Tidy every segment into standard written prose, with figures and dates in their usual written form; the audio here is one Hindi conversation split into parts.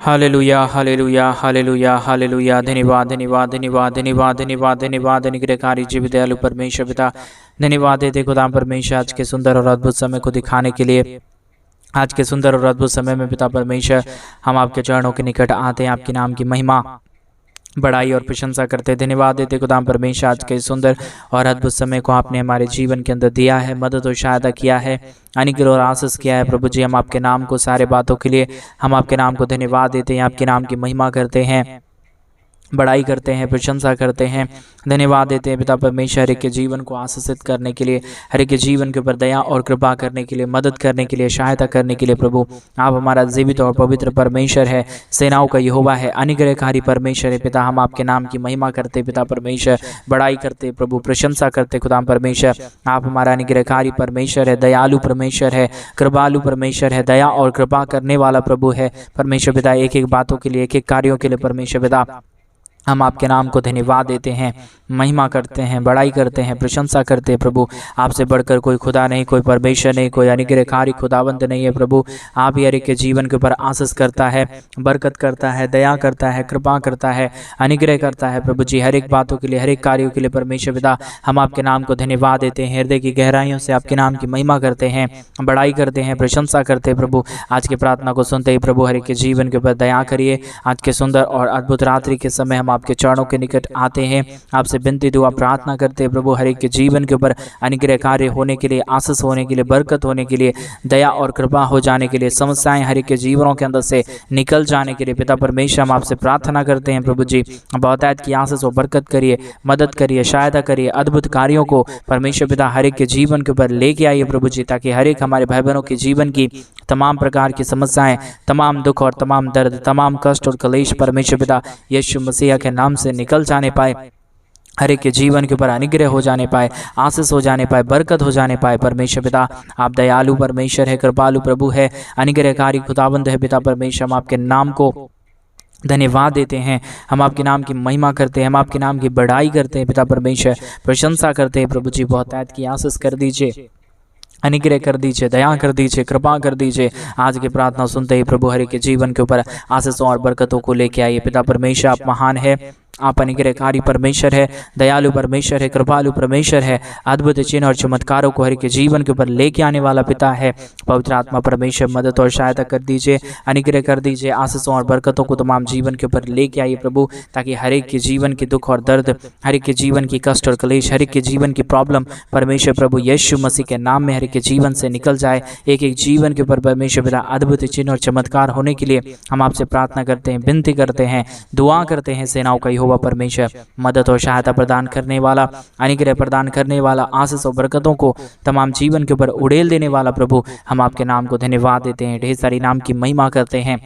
Hallelujah hallelujah hallelujah hallelujah. धन्यवाद धन्यवाद धन्यवाद धन्यवाद धन्यवाद धन्यवाद अनुग्रहकारी जीवित दयालु परमेश्वर पिता, धन्यवाद देते खुदा परमेश्वर आज के सुंदर और अद्भुत समय को दिखाने के लिए। आज के सुंदर और अद्भुत समय में पिता परमेश्वर हम आपके चरणों के निकट आते हैं, आपके नाम की महिमा बड़ाई और प्रशंसा करते। धन्यवाद देते खुदा परमेश्वर आज के सुंदर और अद्भुत समय को आपने हमारे जीवन के अंदर दिया है, मदद और सहायता किया है, अनुग्रह और आशीष किया है। प्रभु जी हम आपके नाम को सारे बातों के लिए हम आपके नाम को धन्यवाद देते हैं, आपके नाम की महिमा करते हैं, बड़ाई करते हैं, प्रशंसा करते हैं। धन्यवाद देते हैं पिता परमेश्वर हर एक के जीवन को आशीषित करने के लिए, हर एक के जीवन के ऊपर दया और कृपा करने के लिए, मदद करने के लिए, सहायता करने के लिए। प्रभु आप हमारा जीवित और पवित्र परमेश्वर है, सेनाओं का यहोवा है, अनुग्रहकारी परमेश्वर है। पिता हम आपके नाम की महिमा करते, पिता परमेश्वर बड़ाई करते, प्रभु प्रशंसा करते। खुदा परमेश्वर आप हमारा अनुग्रहकारी परमेश्वर है, दयालु परमेश्वर है, कृपालु परमेश्वर है, दया और कृपा करने वाला प्रभु है परमेश्वर पिता। एक एक बातों के लिए, एक एक कार्यों के लिए परमेश्वर पिता हम आपके नाम को धन्यवाद देते हैं, महिमा करते हैं, बड़ाई करते हैं, प्रशंसा करते हैं। प्रभु आपसे बढ़कर कोई खुदा नहीं, कोई परमेश्वर नहीं, कोई अनुग्रहकारी खुदावंत नहीं है। प्रभु आप ही हर एक के जीवन के ऊपर आशीष करता है, बरकत करता है, दया करता है, कृपा करता है, अनुग्रह करता है। प्रभु जी हर एक बातों के लिए, हर एक कार्यों के लिए परमेश्वर पिता हम आपके नाम को धन्यवाद देते हैं, हृदय की गहराइयों से आपके नाम की महिमा करते हैं, बड़ाई करते हैं, प्रशंसा करते हैं। प्रभु आज की प्रार्थना को सुनते ही प्रभु हर एक के जीवन के ऊपर दया करिए। आज के सुंदर और अद्भुत रात्रि के समय हम आपके चरणों के निकट आते हैं, आपसे विनती दुआ प्रार्थना करते हैं। प्रभु हर एक के जीवन के ऊपर अनुग्रह कार्य होने के लिए, आशीष होने के लिए, बरकत होने के लिए, दया और कृपा हो जाने के लिए, समस्याएं हर एक के जीवनों के अंदर से निकल जाने के लिए पिता परमेश्वर हम आपसे प्रार्थना करते हैं। प्रभु जी बहुतायत की आशीष और बरकत करिए, मदद करिए, सहायता करिए, अद्भुत कार्यों को परमेश्वर पिता हर एक के जीवन के ऊपर लेके आइए प्रभु जी, ताकि हर एक हमारे भाई बहनों के जीवन की तमाम प्रकार की समस्याएं, तमाम दुख और तमाम दर्द, तमाम कष्ट और क्लेश परमेश्वर पिता यीशु मसीह के नाम से निकल जाने पाए, हर एक के जीवन के ऊपर अनुग्रह हो जाने पाए, आशीष हो जाने पाए, बरकत हो जाने पाए। परमेश्वर पिता आप दयालु परमेश्वर है, कृपालु प्रभु है, अनुग्रहकारी खुदाबंद है। पिता परमेश्वर हम आपके नाम को धन्यवाद देते हैं, हम आपके नाम की महिमा करते हैं, हम आपके नाम की बड़ाई करते हैं। पिता परमेश्वर प्रशंसा करते हैं। प्रभु जी बहुतायत की आशीष कर दीजिए, अनुग्रह कर दीजिए, दया कर दीजिए, कृपा कर दीजिए। आज की प्रार्थना सुनते ही प्रभु हर एक के जीवन के ऊपर आशीषों और बरकतों को लेके आइए। पिता परमेश्वर आप महान है, आप अनुग्रहकारी परमेश्वर है, दयालु परमेश्वर है, कृपालु परमेश्वर है, अद्भुत चिन्ह और चमत्कारों को हर एक जीवन के ऊपर लेके आने वाला पिता है। पवित्र आत्मा परमेश्वर मदद और सहायता कर दीजिए, अनुग्रह कर दीजिए, आशीषों और बरकतों को तमाम जीवन के ऊपर लेके आइए प्रभु, ताकि हर एक के जीवन के दुख और दर्द, हर एक के जीवन की कष्ट और क्लेश, हर एक के जीवन की प्रॉब्लम परमेश्वर प्रभु यीशु मसीह के नाम में हर एक के जीवन से निकल जाए। एक एक जीवन के ऊपर परमेश्वर पिता अद्भुत चिन्ह और चमत्कार होने के लिए हम आपसे प्रार्थना करते हैं, विनती करते हैं, दुआ करते हैं। सेनाओं का यहोवा परमेश्वर मदद और सहायता प्रदान करने वाला, अनुग्रह प्रदान करने वाला, आशीष और बरकतों को तमाम जीवन के ऊपर उड़ेल देने वाला प्रभु हम आपके नाम को धन्यवाद देते हैं, ढेर सारी नाम की महिमा करते हैं,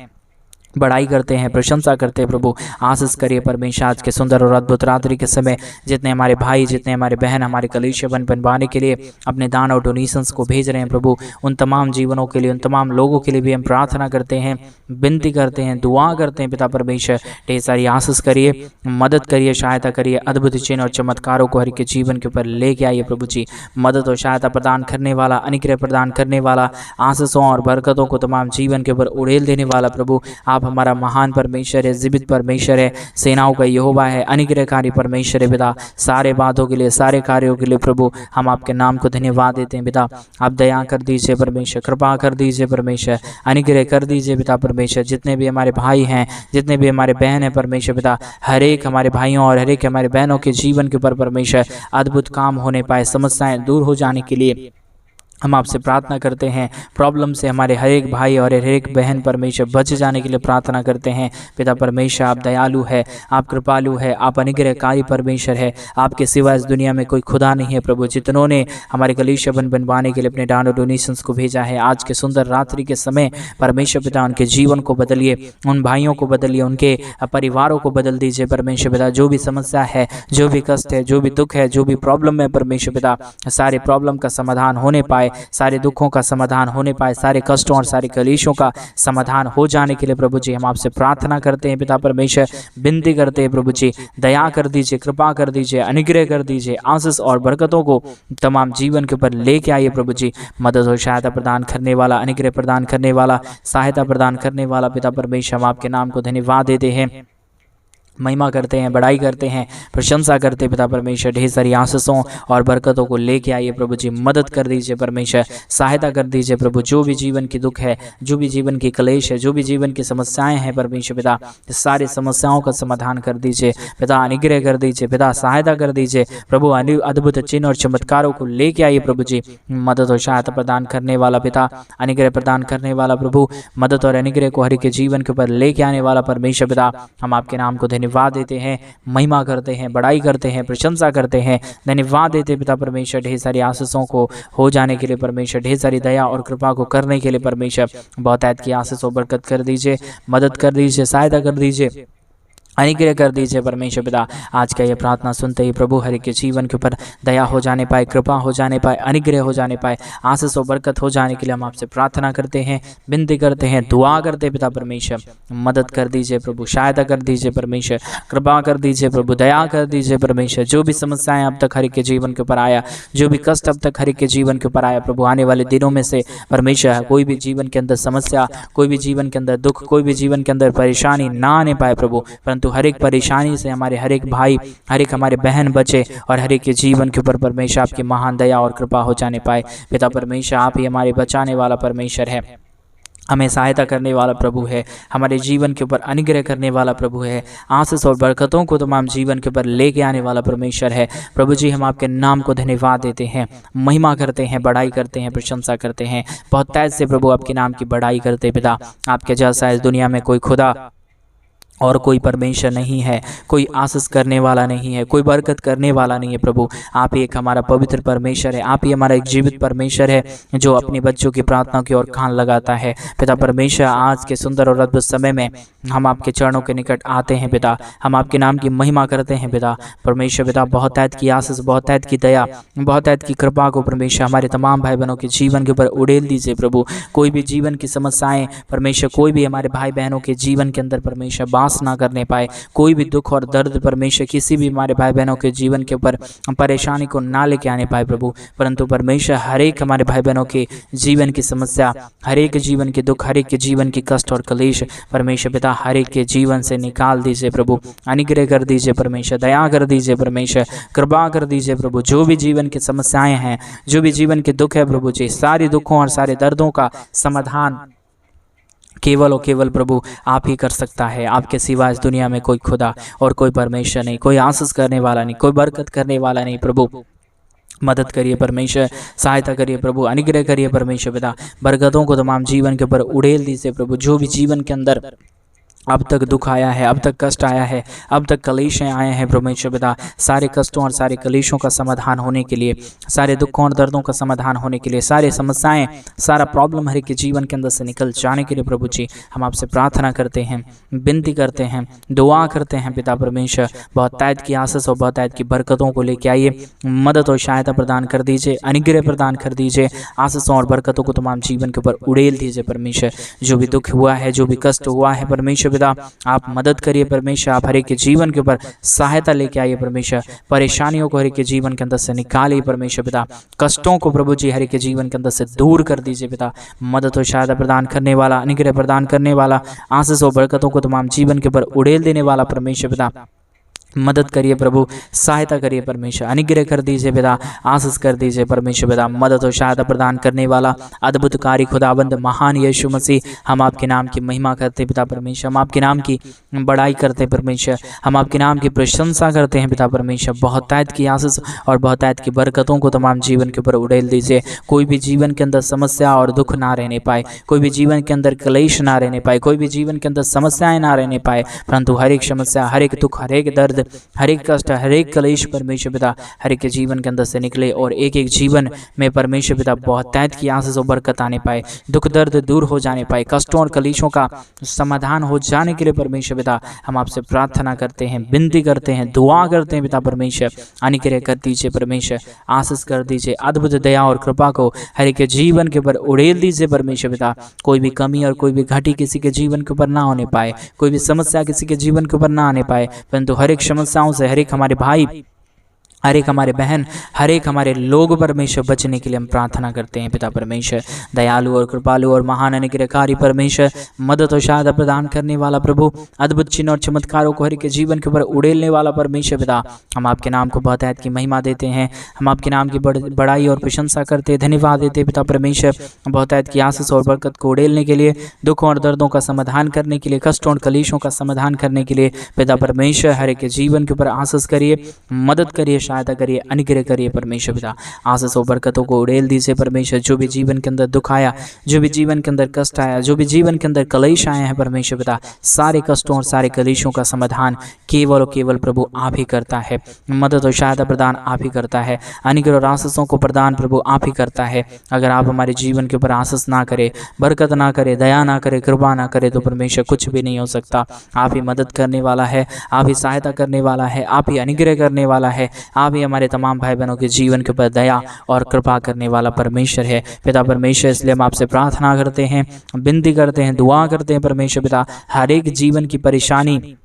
बड़ाई करते हैं, प्रशंसा करते हैं। प्रभु आशीष करिए परमेश्वर आज के सुंदर और अद्भुत रात्रि के समय जितने हमारे भाई, जितने हमारे बहन हमारे कलीसिया बनवाने के लिए अपने दान और डोनेशंस को भेज रहे हैं प्रभु, उन तमाम जीवनों के लिए, उन तमाम लोगों के लिए भी हम प्रार्थना करते हैं, विनती करते हैं, दुआ करते हैं। पिता परमेश्वर ढेर सारी आशीष करिए, मदद करिए, सहायता करिए, अद्भुत चिन्ह और चमत्कारों को हर एक के जीवन के ऊपर लेके आइए प्रभु जी। मदद और सहायता प्रदान करने वाला, अनुग्रह प्रदान करने वाला, आशीषों और बरकतों को तमाम जीवन के ऊपर उड़ेल देने वाला प्रभु आप हमारा महान परमेश्वर है, जीवित परमेश्वर है, सेनाओं का यहोवा है, अनुग्रहकारी परमेश्वर है। पिता सारे बातों के लिए, सारे कार्यों के लिए प्रभु हम आपके नाम को धन्यवाद देते हैं। पिता आप दया कर दीजिए परमेश्वर, कृपा कर दीजिए परमेश्वर, अनुग्रह कर दीजिए पिता परमेश्वर। जितने भी हमारे भाई हैं, जितने भी हमारे बहन हैं परमेश्वर पिता, हर एक हमारे भाइयों और हर एक हमारे बहनों के जीवन के ऊपर परमेश्वर अद्भुत काम होने पाए, समस्याएं दूर हो जाने के लिए हम आपसे प्रार्थना करते हैं। प्रॉब्लम से हमारे हर एक भाई और हर एक बहन परमेश्वर बच जाने के लिए प्रार्थना करते हैं। पिता परमेश्वर आप दयालु है, आप कृपालु है, आप अनुग्रहकारी परमेश्वर है, आपके सिवा इस दुनिया में कोई खुदा नहीं है प्रभु। जितनों ने हमारे कलीसिया बनवाने के लिए अपने दान और डोनेशंस को भेजा है, आज के सुंदर रात्रि के समय परमेश्वर पिता उनके जीवन को बदलिए, उन भाइयों को बदलिए, उनके परिवारों को बदल दीजिए परमेश्वर पिता। जो भी समस्या है, जो भी कष्ट है, जो भी दुख है, जो भी प्रॉब्लम है परमेश्वर पिता, सारे प्रॉब्लम का समाधान होने पाए, पाए, सारे दुखों का समाधान होने पाए, सारे कष्टों और सारे कलेशों का समाधान हो जाने के लिए प्रभु जी हम आपसे प्रार्थना करते हैं पिता परमेश्वर, विनती करते हैं प्रभु जी, दया कर दीजिए, कृपा कर दीजिए, अनुग्रह कर दीजिए, आशीष और बरकतों को तमाम जीवन के ऊपर लेके आइए प्रभु जी। मदद और सहायता प्रदान करने वाला, अनुग्रह प्रदान करने वाला, सहायता प्रदान करने वाला पिता परमेश्वर, हम आपके नाम को धन्यवाद देते हैं, महिमा करते हैं, बड़ाई करते हैं, प्रशंसा करते हैं पिता परमेश्वर। ढेर सारी आशीषों और बरकतों को लेके आइए प्रभु जी, मदद कर दीजिए परमेश्वर, सहायता कर दीजिए प्रभु। जो भी जीवन की दुख है, जो भी जीवन की क्लेश है, जो भी जीवन की समस्याएं हैं परमेश्वर पिता, सारी समस्याओं का समाधान कर दीजिए पिता, अनुग्रह कर दीजिए पिता, सहायता कर दीजिए प्रभु। अद्भुत चिन्ह और चमत्कारों को लेके आइए प्रभु जी। मदद और सहायता प्रदान करने वाला पिता, अनुग्रह प्रदान करने वाला प्रभु, मदद और अनुग्रह को हर के जीवन के ऊपर लेके आने वाला परमेश्वर पिता, हम आपके नाम को धन्यवाद देते हैं, महिमा करते हैं, बड़ाई करते हैं, प्रशंसा करते हैं, धन्यवाद देते हैं पिता परमेश्वर। ढेर सारी आशीषों को हो जाने के लिए परमेश्वर, ढेर सारी दया और कृपा को करने के लिए परमेश्वर, बहुतायत की आशीष और बरकत कर दीजिए, मदद कर दीजिए, सहायता कर दीजिए, अनुग्रह कर दीजिए परमेश्वर पिता। आज का ये प्रार्थना सुनते ही प्रभु हर के जीवन के ऊपर दया हो जाने पाए, कृपा हो जाने पाए, अनुग्रह हो जाने पाए, आशीष और बरकत हो जाने के लिए हम आपसे प्रार्थना करते हैं, विनती करते हैं, दुआ करते हैं पिता परमेश्वर। मदद कर दीजिए प्रभु, सहायता कर दीजिए परमेश्वर, कृपा कर दीजिए प्रभु, दया कर दीजिए परमेश्वर। जो भी समस्याएं अब तक हर के जीवन के ऊपर आया, जो भी कष्ट अब तक हर के जीवन के ऊपर आया प्रभु, आने वाले दिनों में से परमेश्वर कोई भी जीवन के अंदर समस्या, कोई भी जीवन के अंदर दुख, कोई भी जीवन के अंदर परेशानी ना आने पाए प्रभु, परंतु हर एक परेशानी से हमारे हर एक भाई, हर एक हमारे बहन बचे और हर एक के जीवन के ऊपर परमेश्वर आपकी महान दया और कृपा हो जाने पाए पिता परमेश्वर। आप ही हमारे बचाने वाला परमेश्वर है, हमें सहायता करने वाला प्रभु है, हमारे जीवन के ऊपर अनुग्रह करने वाला प्रभु है, आशीष और बरकतों को तमाम जीवन के ऊपर लेके आने वाला परमेश्वर है प्रभु जी। हम आपके नाम को धन्यवाद देते हैं, महिमा करते हैं, बड़ाई करते हैं, प्रशंसा करते हैं, बहुत तेज से प्रभु आपके नाम की बड़ाई करते पिता। आपके जैसा इस दुनिया में कोई खुदा और कोई परमेश्वर नहीं है, कोई आशीष करने वाला नहीं है, कोई बरकत करने वाला नहीं है प्रभु। आप ही एक हमारा पवित्र परमेश्वर है, आप ही हमारा एक जीवित परमेश्वर है जो अपने बच्चों की प्रार्थना की ओर कान लगाता है पिता परमेश्वर। आज के सुंदर और अद्भुत समय में हम आपके चरणों के निकट आते हैं पिता, हम आपके नाम की महिमा करते हैं पिता परमेश्वर पिता। बहुत ऐत की आशीष, बहुत ऐत की दया, बहुत ऐत की कृपा को परमेश्वर हमारे तमाम भाई बहनों के जीवन के ऊपर उड़ेल दीजिए प्रभु। कोई भी जीवन की समस्याएं परमेश्वर, कोई भी हमारे भाई बहनों के जीवन के अंदर परमेश्वर बास ना करने पाए, कोई भी दुख और दर्द परमेश्वर किसी भी हमारे भाई बहनों के जीवन के ऊपर परेशानी को ना लेके आने पाए प्रभु, परंतु परमेश्वर हर एक हमारे भाई बहनों के जीवन की समस्या, हर एक जीवन के दुख, हर एक के जीवन की कष्ट और क्लेश परमेश्वर पिता हर एक के जीवन से निकाल दीजिए प्रभु। अनुग्रह कर दीजिए परमेश्वर, दया कर दीजिए परमेश्वर, कृपा कर दीजिए प्रभु। जो भी जीवन की समस्याएं हैं, जो भी जीवन के दुख है प्रभु जी, सारी दुखों और सारे दर्दों का समाधान केवल और केवल प्रभु आप ही कर सकता है। आपके सिवा इस दुनिया में कोई खुदा और कोई परमेश्वर नहीं, कोई आशीष करने वाला नहीं, कोई बरकत करने वाला नहीं प्रभु। मदद करिए परमेश्वर, सहायता करिए प्रभु, अनुग्रह करिए परमेश्वर पिता। बरकतों को तमाम जीवन के ऊपर उड़ेल दीजिए प्रभु। जो भी जीवन के अंदर अब तक दुख आया है, अब तक कष्ट आया है, अब तक कलेशें आए हैं परमेश्वर पिता, सारे कष्टों और सारे कलेशों का समाधान होने के लिए, सारे दुखों और दर्दों का समाधान होने के लिए, सारे समस्याएं, सारा प्रॉब्लम हर एक के जीवन के अंदर से निकल जाने के लिए प्रभु जी हम आपसे प्रार्थना करते हैं, विनती करते हैं, दुआ करते हैं पिता परमेश्वर। बहुत तायद की आशीष और बहुत तायद की बरकतों को लेके आइए, मदद और सहायता प्रदान कर दीजिए, अनुग्रह प्रदान कर दीजिए, आशीषों और बरकतों को तमाम जीवन के ऊपर उड़ेल दीजिए परमेश्वर। जो भी दुख हुआ है, जो भी कष्ट हुआ है परमेश्वर पिता, आप मदद करिए परमेश्वर। आप हर एक के जीवन के ऊपर सहायता लेके आइए परमेश्वर। परेशानियों को हर एक के जीवन के अंदर से निकालिए परमेश्वर पिता। कष्टों को प्रभु जी हर एक के जीवन के अंदर से दूर कर दीजिए पिता। मदद और सहायता प्रदान करने वाला, अनुग्रह प्रदान करने वाला, आशीष और बरकतों को तमाम जीवन के ऊपर उड़ेल देने वाला परमेश्वर पिता, मदद करिए प्रभु, सहायता करिए परमेश्वर, अनुग्रह कर दीजिए पिता, आशीष कर दीजिए परमेश्वर पिता। मदद और सहायता प्रदान करने वाला अद्भुतकारी खुदाबंद महान यीशु मसीह, हम आपके नाम की महिमा करते पिता परमेश्वर, हम आपके नाम की बड़ाई करते परमेश्वर, हम आपके नाम की प्रशंसा करते हैं पिता परमेश्वर। बहुत तायद की आशीष और बहुत तायद की बरकतों को तमाम जीवन के ऊपर उड़ेल दीजिए। कोई भी जीवन के अंदर समस्या और दुख ना रहने पाए, कोई भी जीवन के अंदर क्लेश ना रहने पाए, कोई भी जीवन के अंदर समस्याएं ना रहने पाए, परंतु हर एक समस्या, हर एक दुख, हर एक दर्द दर्द, हर एक कष्ट, हर एक कलेश परमेश्वर पिता हर एक के जीवन के अंदर से निकले और एक एक जीवन में परमेश्वर पिता बहुतायत की आशीष और बरकत आने पाए, दुख दर्द दूर हो जाने पाए, कष्टों और कलेशों का समाधान हो जाने के लिए परमेश्वर पिता हम आपसे प्रार्थना करते हैं, विनती करते हैं, दुआ करते हैं पिता परमेश्वर। अनुग्रह कर दीजिए परमेश्वर, आशीष कर दीजिए, अद्भुत दया और कृपा को हर एक के जीवन के ऊपर उड़ेल दीजिए परमेश्वर पिता। कोई भी कमी और कोई भी घटी किसी के जीवन के ऊपर ना होने पाए, कोई भी समस्या किसी के जीवन के ऊपर ना आने पाए, परंतु हर एक समस्याओं से हर एक हमारे भाई, हर एक हमारे बहन, हर एक हमारे लोग परमेश्वर बचने के लिए हम प्रार्थना करते हैं पिता परमेश्वर। दयालु और कृपालु और महान अनुग्रहकारी परमेश्वर, मदद और सहायता प्रदान करने वाला प्रभु, अद्भुत चिन्ह और चमत्कारों को हर एक के जीवन के ऊपर उड़ेलने वाला परमेश्वर पिता, हम आपके नाम को बहुतायत की महिमा देते हैं, हम आपके नाम की बड़ाई और प्रशंसा करते हैं, धन्यवाद देते हैं पिता परमेश्वर। बहुतायत की आशीष और बरकत को उड़ेलने के लिए, दुखों और दर्दों का समाधान करने के लिए, कष्टों और कलेशों का समाधान करने के लिए पिता परमेश्वर हर एक के जीवन के ऊपर आशीष करिए, मदद करिए, सहायता करिए, अनुग्रह करिए परमेश्वर पिता। आशीष और बरकतों को उड़ेल दीजिए परमेश्वर। जो भी जीवन के अंदर दुख आया, जो भी जीवन के अंदर कष्ट आया, जो भी जीवन के अंदर कलेश आए हैं परमेश्वर पिता, सारे कष्टों और सारे कलेशों का समाधान केवल और केवल प्रभु आप ही करता है। मदद और सहायता प्रदान आप ही करता है, अनुग्रह और आशीषों को प्रदान प्रभु आप ही करता है। अगर आप हमारे जीवन के ऊपर आशीष ना करे, बरकत ना करे, दया ना करे, कृपा ना करे तो परमेश्वर कुछ भी नहीं हो सकता। आप ही मदद करने वाला है, आप ही सहायता करने वाला है, आप ही अनुग्रह करने वाला है, आप ही हमारे तमाम भाई बहनों के जीवन के ऊपर दया और कृपा करने वाला परमेश्वर है पिता परमेश्वर। इसलिए हम आपसे प्रार्थना करते हैं, विनती करते हैं, दुआ करते हैं परमेश्वर पिता। हर एक जीवन की परेशानी,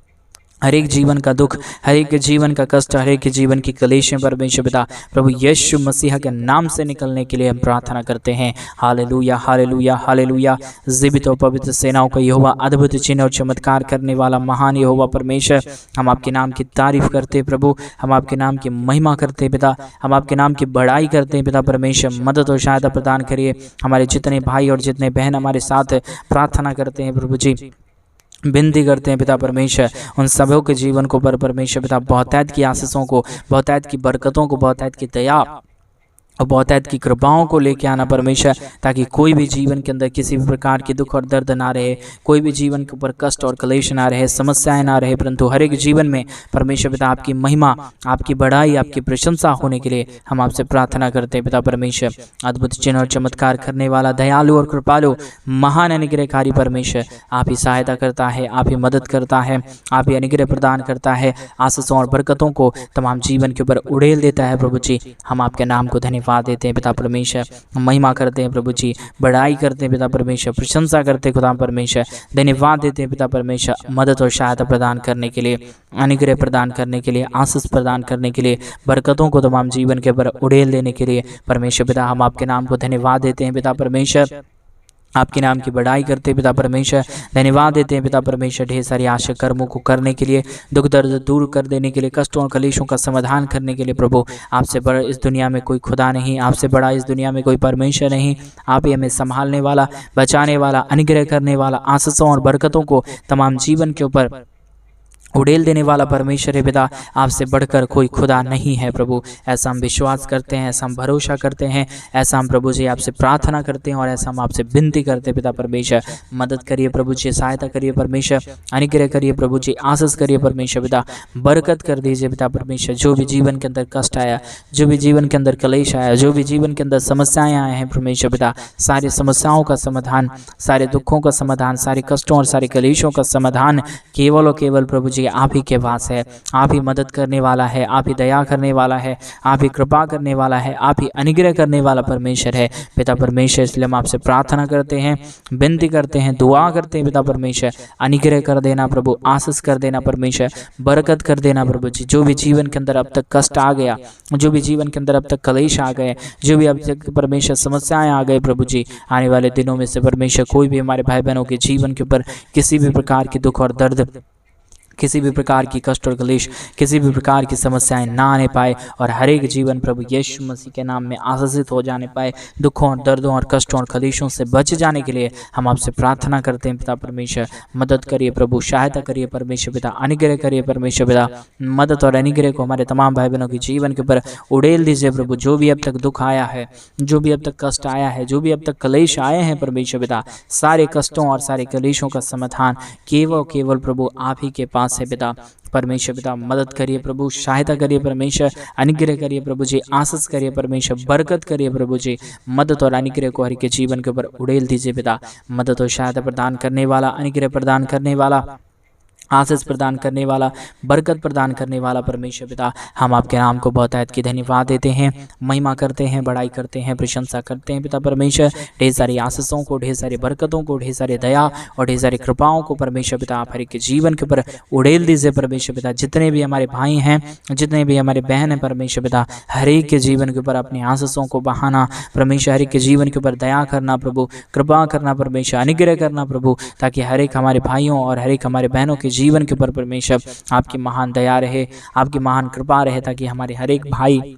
हर एक जीवन का दुख, हर एक जीवन का कष्ट, हर एक जीवन की कलेशें परमेश्वर पिता प्रभु यीशु मसीह के नाम से निकलने के लिए हम प्रार्थना करते हैं। Hallelujah, hallelujah, hallelujah. जीवित और पवित्र सेनाओं का यहोवा, अद्भुत चिन्ह और चमत्कार करने वाला महान यहोवा परमेश्वर, हम आपके नाम की तारीफ करते हैं प्रभु, हम आपके नाम की महिमा करते हैं पिता, हम आपके नाम की बड़ाई करते हैं पिता परमेश्वर। मदद और सहायता प्रदान करिए। हमारे जितने भाई और जितने बहन हमारे साथ प्रार्थना करते हैं प्रभु जी, विनती करते हैं पिता परमेश्वर, उन सबों के जीवन को पर परमेश्वर पिता बहुतायत की आशीषों को, बहुतायत की बरकतों को, बहुतायत की दया और बहुतायत की कृपाओं को लेके आना परमेश्वर, ताकि कोई भी जीवन के अंदर किसी भी प्रकार की दुख और दर्द ना रहे, कोई भी जीवन के ऊपर कष्ट और क्लेश ना रहे, समस्याएं ना रहे, परंतु हर एक जीवन में परमेश्वर पिता आपकी महिमा, आपकी बड़ाई, आपकी प्रशंसा होने के लिए हम आपसे प्रार्थना करते हैं पिता परमेश्वर। अद्भुत चिन्ह और चमत्कार करने वाला दयालु और कृपालु महान अनुग्रहकारी परमेश्वर, आप ही सहायता करता है, आप ही मदद करता है, आप ही अनुग्रह प्रदान करता है, आशीषों और बरकतों को तमाम जीवन के ऊपर उड़ेल देता है प्रभु जी। हम आपके नाम को धन्यवाद देते हैं पिता परमेश्वर, महिमा करते हैं प्रभु जी, बड़ाई करते हैं पिता परमेश्वर, प्रशंसा करते हैं खुदा परमेश्वर, धन्यवाद देते हैं पिता परमेश्वर। मदद और सहायता प्रदान करने के लिए, अनुग्रह प्रदान करने के लिए, आशीष प्रदान करने के लिए, बरकतों को तमाम जीवन के ऊपर उड़ेल देने के लिए परमेश्वर पिता हम आपके नाम को धन्यवाद देते हैं पिता परमेश्वर। आपके नाम की बड़ाई करते हैं पिता परमेश्वर, धन्यवाद देते हैं पिता परमेश्वर ढेर सारी आशा कर्मों को करने के लिए, दुख दर्द दूर कर देने के लिए, कष्टों और कलेशों का समाधान करने के लिए प्रभु। आपसे बड़ा इस दुनिया में कोई खुदा नहीं, आपसे बड़ा इस दुनिया में कोई परमेश्वर नहीं। आप ही हमें संभालने वाला, बचाने वाला, अनुग्रह करने वाला, आशीषों और बरकतों को तमाम जीवन के ऊपर उड़ेल देने वाला परमेश्वर है पिता। आपसे बढ़कर कोई खुदा नहीं है प्रभु, ऐसा हम विश्वास करते हैं, ऐसा हम भरोसा करते हैं, ऐसा हम प्रभु जी आपसे प्रार्थना करते हैं और ऐसा हम आपसे विनती करते हैं पिता परमेश्वर। मदद करिए प्रभु जी, सहायता करिए परमेश्वर, अनुग्रह करिए प्रभु जी, आशीष करिए परमेश्वर पिता, बरकत कर दीजिए पिता परमेश्वर। जो भी जीवन के अंदर कष्ट आया, जो भी जीवन के अंदर कलेश आया, जो भी जीवन के अंदर समस्याएं आए हैं परमेश्वर पिता, सारी समस्याओं का समाधान, सारे दुखों का समाधान, सारे कष्टों और सारे कलेशों का समाधान केवल और केवल प्रभु जी आप ही के पास है। आप ही मदद करने वाला है, आप ही दया करने वाला है, आप ही कृपा करने वाला है, आप ही अनुग्रह करने वाला परमेश्वर है पिता परमेश्वर। इसलिए हम आपसे प्रार्थना करते हैं, विनती करते हैं, दुआ करते हैं पिता परमेश्वर। अनुग्रह कर देना प्रभु, आशीष कर देना परमेश्वर, बरकत कर देना प्रभु जी। जो भी जीवन के अंदर अब तक कष्ट आ गया, जो भी जीवन के अंदर अब तक कलेश आ गए, जो भी अब तक परमेश्वर समस्याएं आ गए प्रभु जी, आने वाले दिनों में से परमेश्वर कोई भी हमारे भाई बहनों के जीवन के ऊपर किसी भी प्रकार की दुख और दर्द, किसी भी प्रकार की कष्ट और क्लेश, किसी भी प्रकार की समस्याएं ना आने पाए और हर एक जीवन प्रभु यीशु मसीह के नाम में आशीषित हो जाने पाए। दुखों और दर्दों और कष्टों और क्लेशों से बच जाने के लिए हम आपसे प्रार्थना करते हैं पिता परमेश्वर। मदद करिए प्रभु, सहायता करिए परमेश्वर पिता, अनुग्रह करिए परमेश्वर पिता। मदद और अनुग्रह को हमारे तमाम भाई बहनों के जीवन के ऊपर उड़ेल दीजिए प्रभु। जो भी अब तक दुख आया है, जो भी अब तक कष्ट आया है, जो भी अब तक क्लेश आए हैं परमेश्वर पिता, सारे कष्टों और सारे क्लेशों का समाधान केवल केवल प्रभु आप ही के पास पास है पिता। परमेश्वर पिता मदद करिए प्रभु, सहायता करिए परमेश्वर, अनुग्रह करिए प्रभु जी, आशीष करिए परमेश्वर, बरकत करिए प्रभु जी। मदद और अनुग्रह को हर के जीवन के ऊपर उड़ेल दीजिए पिता। मदद और सहायता प्रदान करने वाला, अनुग्रह प्रदान करने वाला, आशीष प्रदान करने वाला, बरकत प्रदान करने वाला परमेश्वर पिता, हम आपके नाम को बहुतायत की धन्यवाद देते हैं, महिमा करते हैं, बड़ाई करते हैं, प्रशंसा करते हैं पिता परमेश्वर। ढेर सारी आशीषों को, ढेर सारी बरकतों को, ढेर सारी दया और ढेर सारी कृपाओं को परमेश्वर पिता आप हर एक के जीवन के ऊपर उड़ेल दीजिए परमेश्वर पिता। जितने भी हमारे भाई हैं, जितने भी हमारे बहन हैं परमेश्वर पिता, हर एक के जीवन के ऊपर अपनी आशीषों को बहाना परमेश्वर, हर एक के जीवन के ऊपर दया करना प्रभु, कृपा करना परमेश्वर, अनुग्रह करना प्रभु, ताकि हर एक हमारे भाइयों और हर एक हमारे बहनों के जीवन के ऊपर परमेश्वर आपकी महान दया रहे, आपकी महान कृपा रहे, ताकि हमारे हर एक भाई,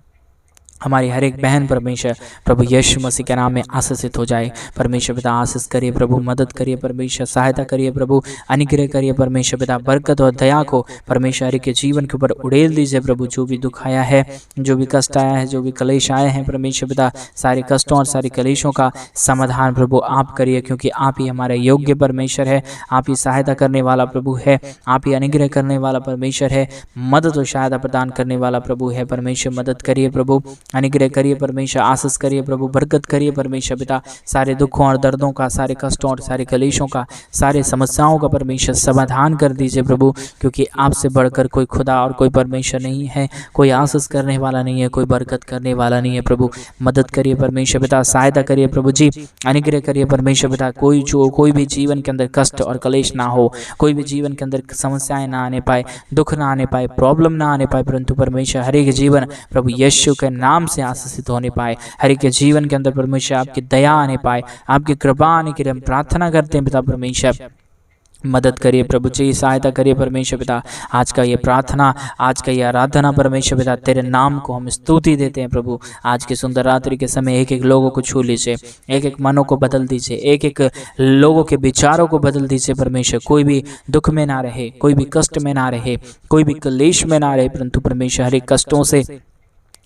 हमारी हर एक बहन परमेश्वर प्रभु यीशु मसीह के नाम में आशीषित हो जाए। परमेश्वर पिता आशीष करिए प्रभु, मदद करिए परमेश्वर, सहायता करिए प्रभु, अनुग्रह करिए परमेश्वर पिता, बरकत और दया को परमेश्वर हर एक के जीवन के ऊपर उड़ेल दीजिए प्रभु। जो भी दुख आया है, जो भी कष्ट आया है, जो भी कलेश आए हैं परमेश्वर पिता, सारे कष्टों और सारे कलेशों का समाधान प्रभु आप करिए, क्योंकि आप ही हमारे योग्य परमेश्वर है, आप ही सहायता करने वाला प्रभु है, आप ही अनुग्रह करने वाला परमेश्वर है, मदद और सहायता प्रदान करने वाला प्रभु है। परमेश्वर मदद करिए प्रभु, अनुग्रह करिए परमेश्वर, आशीष करिए प्रभु, बरकत करिए परमेश्वर पिता। सारे दुखों और दर्दों का, सारे कष्टों और सारे कलेशों का, सारे समस्याओं का परमेश्वर समाधान कर दीजिए प्रभु, क्योंकि आपसे बढ़कर कोई खुदा और कोई परमेश्वर नहीं है, कोई आशीष करने वाला नहीं है, कोई बरकत करने वाला नहीं है प्रभु। मदद करिए परमेश्वर पिता, सहायता करिए प्रभु जी, अनुग्रह करिए परमेश्वर पिता। कोई भी जीवन के अंदर कष्ट और कलेश ना हो, कोई भी जीवन के अंदर समस्याएं ना आने पाए, दुख ना आने पाए, प्रॉब्लम ना आने पाए, परंतु परमेश्वर हर एक जीवन प्रभु यीशु के नाम से आशीषित होने पाए। हर एक के जीवन के अंदर परमेश्वर आपकी दया आने पाए, आपकी कृपा आने के लिए हम प्रार्थना करते हैं पिता परमेश्वर। मदद करिए प्रभु जी, सहायता करिए परमेश्वर पिता। आज का ये प्रार्थना, आज का ये आराधना परमेश्वर पिता, तेरे नाम को हम स्तुति देते हैं प्रभु। आज की सुंदर रात्रि के समय एक एक लोगों को छू लीजिए, एक एक मनों को बदल दीजिए, एक एक लोगों के विचारों को बदल दीजिए परमेश्वर। कोई भी दुख में ना रहे, कोई भी कष्ट में ना रहे, कोई भी क्लेश में ना रहे, परंतु परमेश्वर हर एक कष्टों से,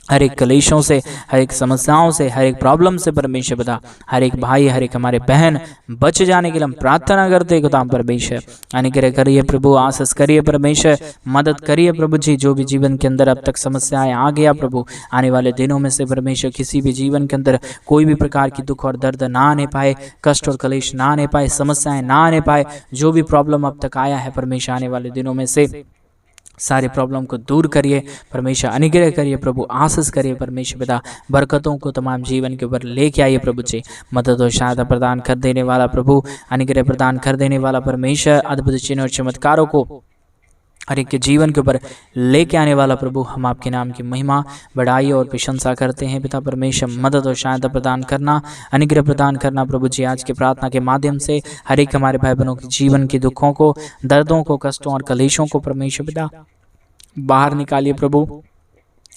हर एक कलेशों से, हर एक समस्याओं से, हर एक प्रॉब्लम से परमेश्वर पिता, हर एक भाई, हर एक हमारे बहन बच जाने के लिए हम प्रार्थना करते हैं खुदा परमेश्वर। अनुग्रह करिए प्रभु, आशीष करिए परमेश्वर, मदद करिए प्रभु जी। जो भी जीवन के अंदर अब तक समस्याएं आ गया प्रभु, आने वाले दिनों में से परमेश्वर किसी भी जीवन के अंदर कोई भी प्रकार की दुख और दर्द ना आने पाए, कष्ट और कलेश ना आने पाए, समस्याएं ना आने पाए। जो भी प्रॉब्लम अब तक आया है परमेश्वर, आने वाले दिनों में से सारे प्रॉब्लम को दूर करिए परमेश्वर, अनुग्रह करिए प्रभु, आशीष करिए परमेश्वर पिता, बरकतों को तमाम जीवन के ऊपर लेके आइए प्रभु जी। मदद और सहायता प्रदान कर देने वाला प्रभु, अनुग्रह प्रदान कर देने वाला परमेश्वर, अद्भुत चिन्ह और चमत्कारों को हर एक के जीवन के ऊपर लेके आने वाला प्रभु, हम आपके नाम की महिमा, बड़ाई और प्रशंसा करते हैं पिता परमेश्वर। मदद और सहायता प्रदान करना, अनुग्रह प्रदान करना प्रभु जी। आज के प्रार्थना के माध्यम से हर एक हमारे भाई बहनों के जीवन के दुखों को, दर्दों को, कष्टों और कलेशों को परमेश्वर पिता बाहर निकालिए प्रभु,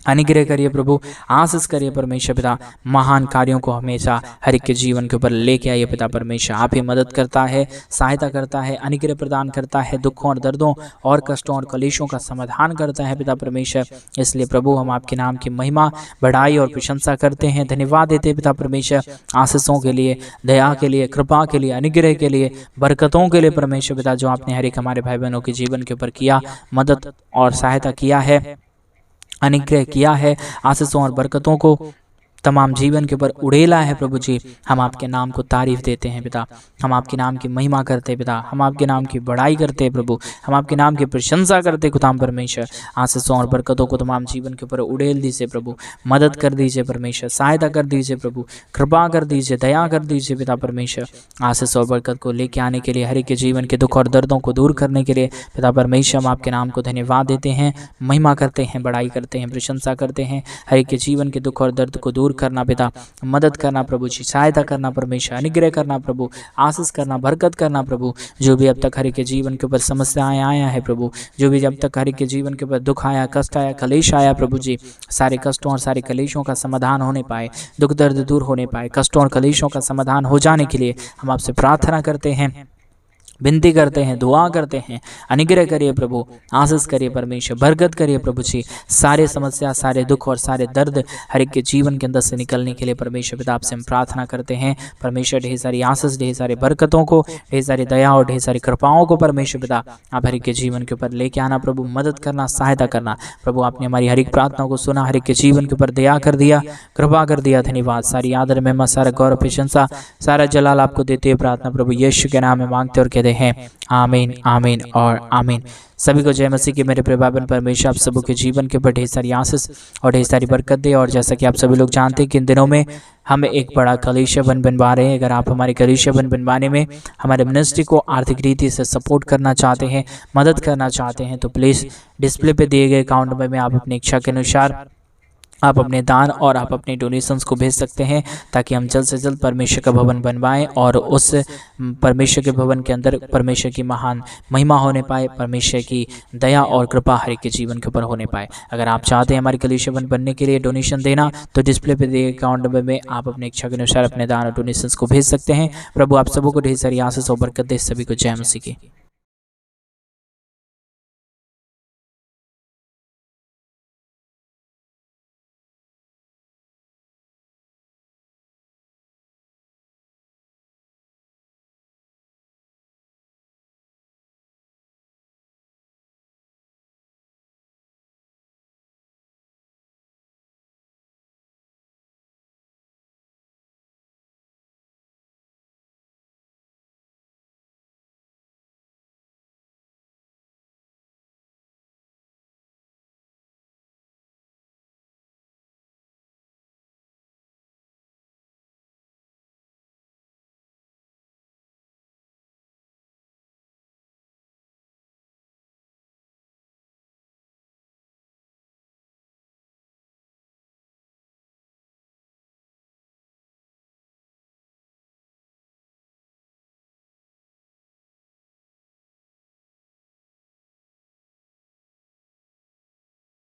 अनुग्रह करिए प्रभु, आशीष करिए परमेश्वर पिता। महान कार्यों को हमेशा हर एक के जीवन के ऊपर लेके आइए पिता परमेश्वर। आप ही मदद करता है, सहायता करता है, अनुग्रह प्रदान करता है, दुखों और दर्दों और कष्टों और कलेशों का समाधान करता है पिता परमेश्वर। इसलिए प्रभु हम आपके नाम की महिमा, बढ़ाई और प्रशंसा करते हैं, धन्यवाद देते हैं पिता परमेश्वर, आशीषों के लिए, दया के लिए, कृपा के लिए, अनुग्रह के लिए, बरकतों के लिए परमेश्वर पिता, जो आपने हर एक हमारे भाई बहनों के जीवन के ऊपर किया, मदद और सहायता किया है, अनुग्रह किया है, आशीषों और बरकतों को तमाम जीवन के ऊपर उड़ेला है प्रभु जी। हम आपके नाम को तारीफ देते हैं पिता, हम आपके नाम की महिमा करते हैं पिता, हम आपके नाम की बड़ाई करते हैं प्रभु, हम आपके नाम की प्रशंसा करते हैं खुदा परमेश्वर। आशीषों और बरकतों को तमाम जीवन के ऊपर उड़ेल दीजिए प्रभु, मदद कर दीजिए परमेश्वर, सहायता कर दीजिए प्रभु, कृपा कर दीजिए, दया कर दीजिए पिता परमेश्वर। आशीष और बरकत को लेके आने के लिए, हर एक के जीवन के दुख और दर्दों को दूर करने के लिए पिता परमेश्वर, हम आपके नाम को धन्यवाद देते हैं, महिमा करते हैं, बड़ाई करते हैं, प्रशंसा करते हैं। हर एक के जीवन के दुख और दर्द को दूर करना पिता, मदद करना प्रभु जी, सहायता करना परमेश्वर, अनुग्रह करना प्रभु, आशीष करना, बरकत करना प्रभु। जो भी अब तक हर एक के जीवन के ऊपर समस्याएं आया है प्रभु, जो भी अब तक हर एक के जीवन के ऊपर दुख आया, कष्ट आया, कलेश आया प्रभु जी, सारे कष्टों और सारे कलेशों का समाधान होने पाए, दुख दर्द दूर होने पाए, कष्टों और कलेशों का समाधान हो जाने के लिए हम आपसे प्रार्थना करते हैं। विनती करते हैं, दुआ करते हैं। अनुग्रह करिए प्रभु, आशीष करिए परमेश्वर, बरकत करिए प्रभु जी। सारे समस्या, सारे दुख और सारे दर्द हर एक के जीवन के अंदर से निकलने के लिए परमेश्वर पिता आपसे हम प्रार्थना करते हैं। परमेश्वर ढेर सारी आशीष, ढेर सारी बरकतों को, ढेर सारी दया और ढेर सारी कृपाओं को परमेश्वर पिता आप हर एक के जीवन के ऊपर लेके आना प्रभु, मदद करना, सहायता करना प्रभु। आपने हमारी हर एक प्रार्थनाओं को सुना, हर एक के जीवन के ऊपर दया कर दिया, कृपा कर दिया। धन्यवाद। सारी आदर, महिमा, सारा गौरव, प्रशंसा, सारा जलाल आपको देते हुए प्रार्थना प्रभु यीशु के नाम में मांगते और कहते हैं आमीन, आमीन और आमीन। सभी को जय मसीह की। मेरे प्रिय भाई बहन, परमेश्वर आप सबों के जीवन के ऊपर ढेर सारी आशीष और ढेर सारी बरकत दे। और जैसा कि आप सभी लोग जानते हैं कि इन दिनों में हम एक बड़ा कलीसिया बनवा रहे हैं। अगर आप हमारे कलीसिया बनवाने में हमारे मिनिस्ट्री को आर्थिक रीति से सपोर्ट करना चाहते हैं, मदद करना चाहते हैं, तो प्लीज़ डिस्प्ले पे दिए गए अकाउंट नंबर में आप अपनी इच्छा के अनुसार आप अपने दान और आप अपने डोनेशंस को भेज सकते हैं, ताकि हम जल्द से जल्द परमेश्वर का भवन बनवाएं और उस परमेश्वर के भवन के अंदर परमेश्वर की महान महिमा होने पाए, परमेश्वर की दया और कृपा हर एक के जीवन के ऊपर होने पाए। अगर आप चाहते हैं हमारे कलीसिया भवन बनने के लिए डोनेशन देना, तो डिस्प्ले पे दिए अकाउंट नंबर में आप अपने इच्छा के अनुसार अपने दान और डोनेशंस को भेज सकते हैं। प्रभु आप सबों को ढेर सारी आशीष और बरकत दे। सभी को जय मसीह की।